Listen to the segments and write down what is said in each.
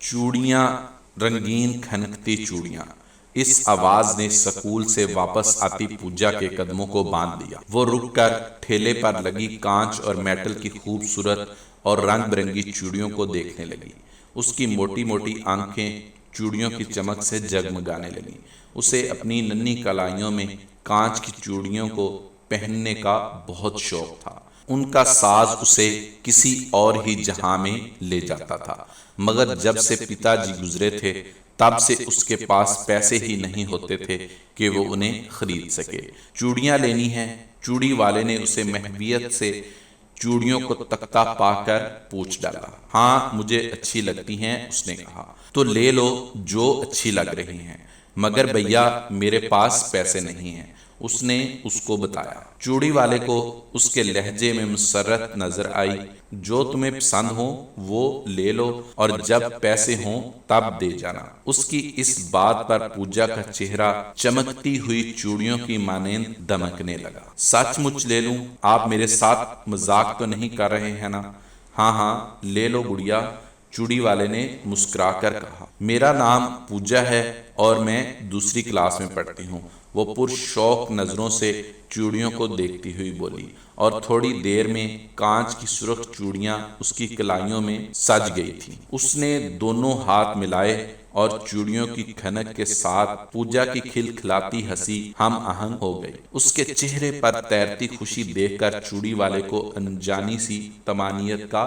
चूड़ियां, रंगीन खनकती चूड़ियां। इस आवाज ने स्कूल से वापस आती पूजा के कदमों को बांध दिया। वो रुककर ठेले पर लगी कांच और मेटल की खूबसूरत और रंग बिरंगी चूड़ियों को देखने लगी। उसकी मोटी मोटी आंखें चूड़ियों की चमक से जगमगाने लगी। उसे अपनी नन्ही कलाइयों में कांच की चूड़ियों को पहनने का बहुत शौक था। उनका साज उसे किसी और ही जहां में ले जाता था। मगर जब से पिताजी गुजरे थे तब से उसके पास पैसे ही नहीं होते थे कि वो उन्हें खरीद सके। चूड़ियां लेनी है। चूड़ी वाले ने उसे महवियत से चूड़ियों को तकता पाकर पूछ डाला। हाँ, मुझे अच्छी लगती हैं, उसने कहा। तो ले लो जो अच्छी लग रही हैं, मगर भैया मेरे पास पैसे नहीं हैं, उसने उसको बताया। चूड़ी वाले को उसके लहजे में मुसर्रत नजर आई। जो तुम्हें पसंद हो वो ले लो और जब पैसे हों तब दे जाना। उसकी इस बात पर पूजा का चेहरा चमकती हुई चूड़ियों की मानेंद दमकने लगा। सचमुच ले लूं? आप मेरे साथ मजाक तो नहीं कर रहे हैं ना? हाँ हाँ, ले लो गुड़िया, चूड़ी वाले ने मुस्कुराकर कहा। मेरा नाम पूजा है और मैं दूसरी क्लास में पढ़ती हूँ, वो पुरशौक नजरों से चूड़ियों को देखती हुई बोली। और थोड़ी देर में कांच की सुर्ख चूड़ियां उसकी कलाइयों में सज गई थीं। उसने दोनों हाथ मिलाए और चूड़ियों की खनक के साथ पूजा की खिलखिलाती हंसी हम आहंग हो गई। उसके चेहरे पर तैरती खुशी देखकर चूड़ी वाले को अनजानी सी तमानियत का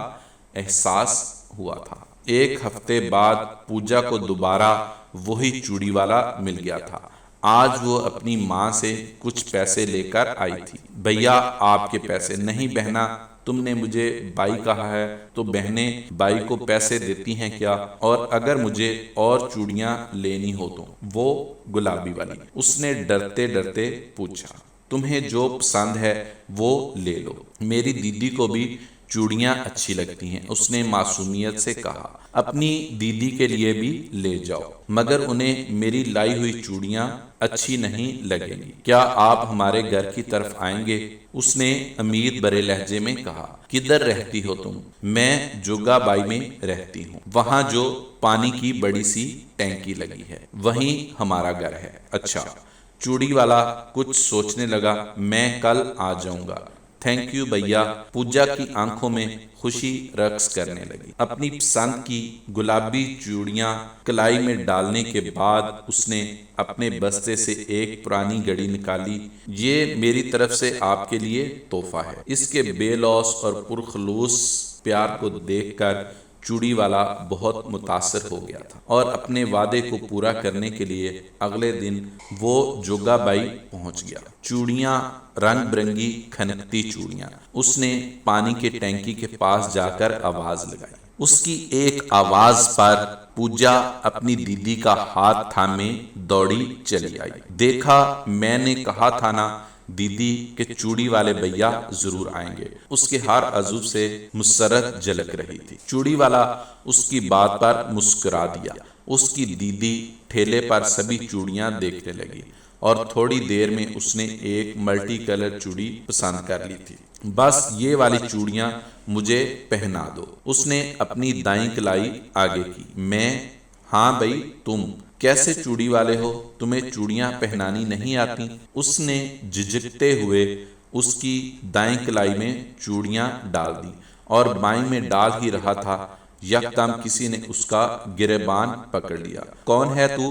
एहसास हुआ था। एक हफ्ते बाद पूजा को दोबारा वही चूड़ी वाला मिल गया था। आज वो अपनी माँ से कुछ पैसे लेकर आई थी। भैया आपके पैसे। नहीं बहना, तुमने मुझे बाई कहा है तो बहनें बाई को पैसे देती हैं क्या? और अगर मुझे और चूड़ियां लेनी हो तो? वो गुलाबी वाली, उसने डरते डरते पूछा। तुम्हें जो पसंद है वो ले लो। मेरी दीदी को भी चूड़ियां अच्छी लगती हैं, उसने मासूमियत से कहा। अपनी दीदी के लिए भी ले जाओ, मगर उन्हें मेरी लाई हुई चूड़ियां अच्छी नहीं लगेंगी। क्या आप हमारे घर की तरफ आएंगे? उसने उम्मीद भरे लहजे में कहा। किधर रहती हो तुम? मैं जोगाबाई में रहती हूँ, वहाँ जो पानी की बड़ी सी टैंकी लगी है वहीं हमारा घर है। अच्छा। चूड़ी वाला कुछ सोचने लगा। मैं कल आ जाऊंगा। थैंक यू भैया। पूजा की आंखों में खुशी रक्स करने लगी। अपनी पसंद की गुलाबी चूड़ियां कलाई में डालने के बाद उसने अपने बस्ते से एक पुरानी घड़ी निकाली। ये मेरी तरफ से आपके लिए तोहफा है। इसके बेलौस और पुरखलूस प्यार को देखकर चूड़ी वाला बहुत मुतासर हो गया था और अपने वादे को पूरा करने के लिए अगले दिन वो जोगाबाई पहुंच गया। चूड़ियां, रंग बिरंगी खनकती चूड़ियां। उसने पानी के टैंकी के पास जाकर आवाज लगाई। उसकी एक आवाज पर पूजा अपनी दीदी का हाथ थामे दौड़ी चली आई। देखा, मैंने कहा था ना दीदी के चूड़ी वाले भैया जरूर आएंगे। उसके हर अजूब से मुसरत झलक रही थी। चूड़ी वाला उसकी बात पर मुस्कुरा दिया। उसकी दीदी ठेले पर सभी चूड़ियां देखने लगी और थोड़ी देर में उसने एक मल्टी कलर चूड़ी पसंद कर ली थी। बस ये वाली चूड़ियां मुझे पहना दो, उसने अपनी दाईं कलाई आगे की। मैं? हाँ भाई तुम कैसे चूड़ी वाले हो, तुम्हें चूड़ियां पहनानी नहीं आती? उसने झिझकते हुए उसकी दाईं कलाई में चूड़ियां डाल दी और बाईं में डाल ही रहा था, यकदम किसी ने उसका गिरेबान पकड़ लिया। कौन है तू?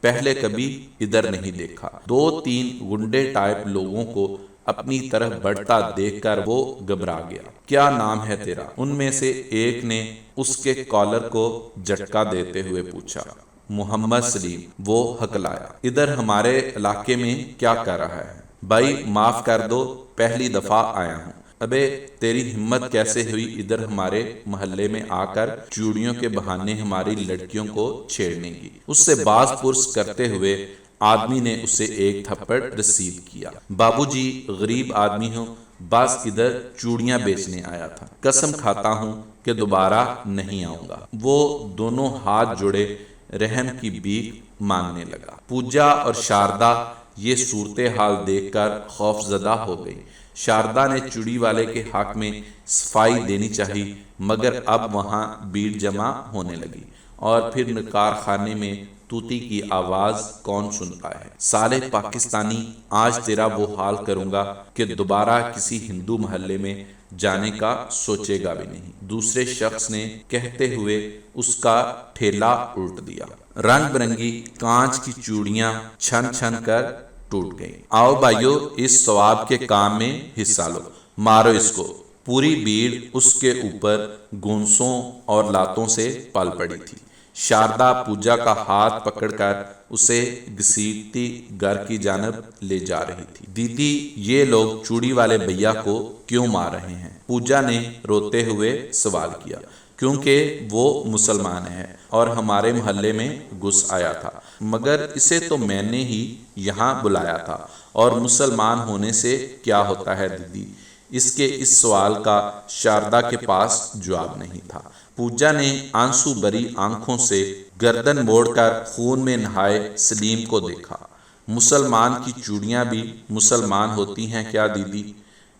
पहले कभी इधर नहीं देखा। दो तीन गुंडे टाइप लोगों को अपनी तरफ बढ़ता देखकर वो घबरा गया। क्या नाम है तेरा? उनमें से एक ने उसके कॉलर को झटका देते हुए पूछा। मोहम्मद सलीम, वो हकलाया। इधर हमारे इलाके में क्या कर रहा है? भाई माफ कर दो, पहली दफा आया हूँ। अबे तेरी हिम्मत कैसे हुई इधर हमारे मोहल्ले में आकर चूड़ियों के बहाने हमारी लड़कियों को छेड़ने की? उससे बाज पुरस करते हुए आदमी ने उसे एक थप्पड़ रसीद किया। बाबूजी गरीब आदमी हो, बस इधर चूड़ियां बेचने आया था। कसम खाता हूँ कि दोबारा नहीं आऊंगा। वो दोनों हाथ जोड़े रहम की भीख मांगने लगा। पूजा और शारदा ये सूरत हाल देखकर खौफजदा हो गई। शारदा ने चूड़ी वाले के हक में सफाई देनी चाहिए, मगर अब वहां भीड़ जमा होने लगी और फिर निकार खाने में तूती की आवाज कौन सुनता है। साले पाकिस्तानी, आज तेरा वो हाल करूंगा कि दोबारा किसी हिंदू मोहल्ले में जाने का सोचेगा भी नहीं, दूसरे शख्स ने कहते हुए उसका ठेला उल्ट दिया। रंग बिरंगी कांच की चूड़ियां छन छन कर टूट गईं। आओ भाइयों, इस सवाब के काम में हिस्सा लो, मारो इसको। पूरी भीड़ उसके ऊपर गोंसों और लातों से पल पड़ी थी। शारदा पूजा का हाथ पकड़कर उसे घसीटती घर की जानब ले जा रही थी। दीदी, ये लोग चूड़ी वाले भैया को क्यों मार रहे हैं? पूजा ने रोते हुए सवाल किया। क्योंकि वो मुसलमान है और हमारे मोहल्ले में घुस आया था, मगर इसे तो मैंने ही यहाँ बुलाया था, और मुसलमान होने से क्या होता है दीदी? इसके इस सवाल का शारदा के पास जवाब नहीं था। पूजा ने आंसू भरी आंखों से गर्दन मोड़कर खून में नहाए सलीम को देखा। मुसलमान की चूड़ियां भी मुसलमान होती हैं क्या दीदी?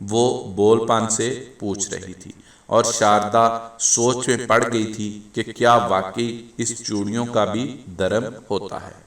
वो बोलपान से पूछ रही थी, और शारदा सोच में पड़ गई थी कि क्या वाकई इस चूड़ियों का भी धर्म होता है।